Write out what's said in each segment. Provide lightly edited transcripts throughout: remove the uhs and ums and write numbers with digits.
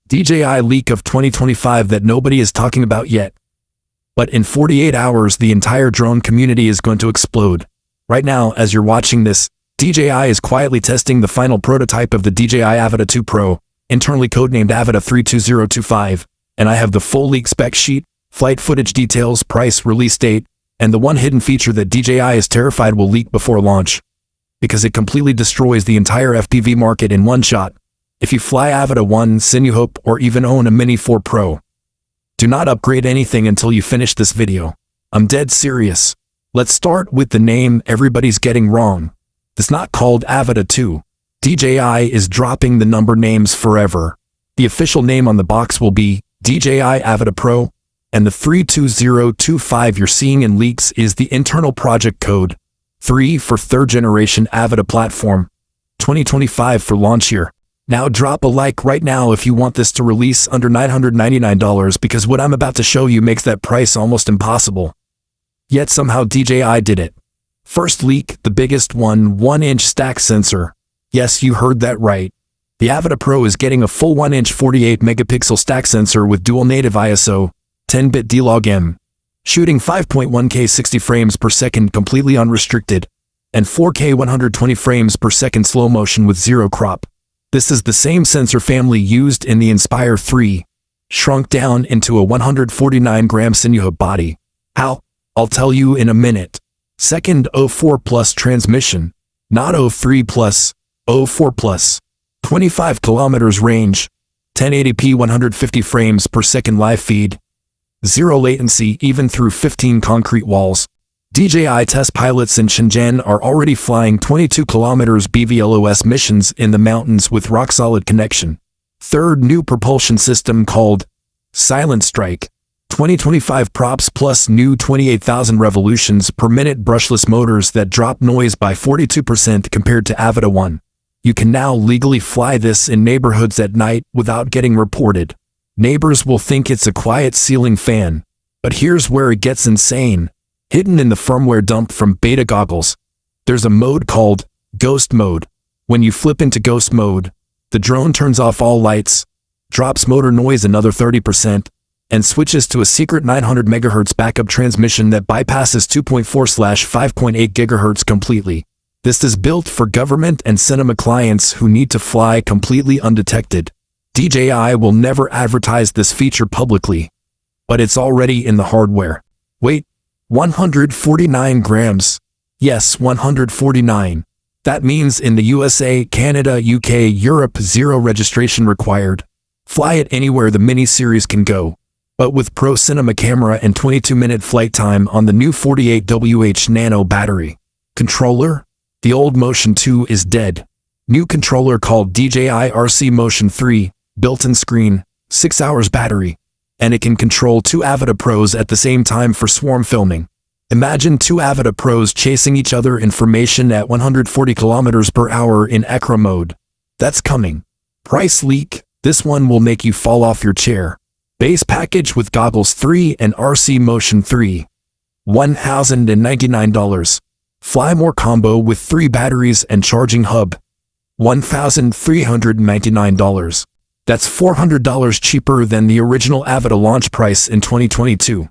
DJI leak of 2025 that nobody is talking about yet. But in 48 hours, the entire drone community is going to explode. Right now, as you're watching this, DJI is quietly testing the final prototype of the DJI Avata Pro, internally codenamed Avata 32025, and I have the full leak spec sheet, flight footage details, price, release date, and the one hidden feature that DJI is terrified will leak before launch, because it completely destroys the entire FPV market in one shot. If you fly Avata 1, Cinewhoop, or even own a Mini 4 Pro, do not upgrade anything until you finish this video. I'm dead serious. Let's start with the name everybody's getting wrong. It's not called Avata 2. DJI is dropping the number names forever. The official name on the box will be DJI Avata Pro, and the 32025 you're seeing in leaks is the internal project code. 3 for third generation Avata platform, 2025 for launch year. Now drop a like right now if you want this to release under $999, because what I'm about to show you makes that price almost impossible. Yet somehow DJI did it. First leak, the biggest one, 1-inch stack sensor. Yes, you heard that right. The Avata Pro is getting a full 1-inch 48 megapixel stack sensor with dual native ISO, 10-bit D-Log-M, shooting 5.1K 60 frames per second completely unrestricted, and 4K 120 frames per second slow motion with zero crop. This is the same sensor family used in the Inspire 3, shrunk down into a 149-gram Cinewhoop body. How? I'll tell you in a minute. Second, 04 Plus transmission, not 03 Plus, 04 Plus. 25 kilometers range, 1080p 150 frames per second live feed, zero latency even through 15 concrete walls. DJI test pilots in Shenzhen are already flying 22 kilometers BVLOS missions in the mountains with rock-solid connection. Third, new propulsion system called Silent Strike, 2025 props plus new 28,000 revolutions per minute brushless motors that drop noise by 42% compared to Avata 1. You can now legally fly this in neighborhoods at night without getting reported. Neighbors will think it's a quiet ceiling fan. But here's where it gets insane. Hidden in the firmware dump from beta goggles, there's a mode called Ghost Mode. When you flip into Ghost Mode, the drone turns off all lights, drops motor noise another 30%, and switches to a secret 900 MHz backup transmission that bypasses 2.4/5.8 GHz completely. This is built for government and cinema clients who need to fly completely undetected. DJI will never advertise this feature publicly, but it's already in the hardware. Wait, 149 grams. Yes, 149. That means in the USA, Canada, UK, Europe, zero registration required. Fly it anywhere the mini series can go. But with Pro Cinema camera and 22-minute flight time on the new 48WH Nano battery. Controller? The old Motion 2 is dead. New controller called DJI RC Motion 3, built-in screen, 6 hours battery, and it can control 2 Avata Pros at the same time for swarm filming. Imagine 2 Avata Pros chasing each other in formation at 140 kilometers per hour in acro mode. That's coming. Price leak, this one will make you fall off your chair. Base package with goggles 3 and RC Motion 3, $1,099. Fly More combo with 3 batteries and charging hub, $1,399. That's $400 cheaper than the original Avata launch price in 2022,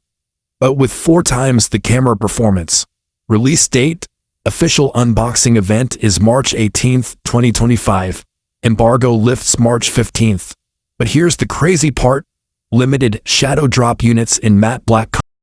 but with 4 times the camera performance. Release date, official unboxing event is March 18th, 2025. Embargo lifts March 15th. But here's the crazy part. Limited shadow drop units in matte black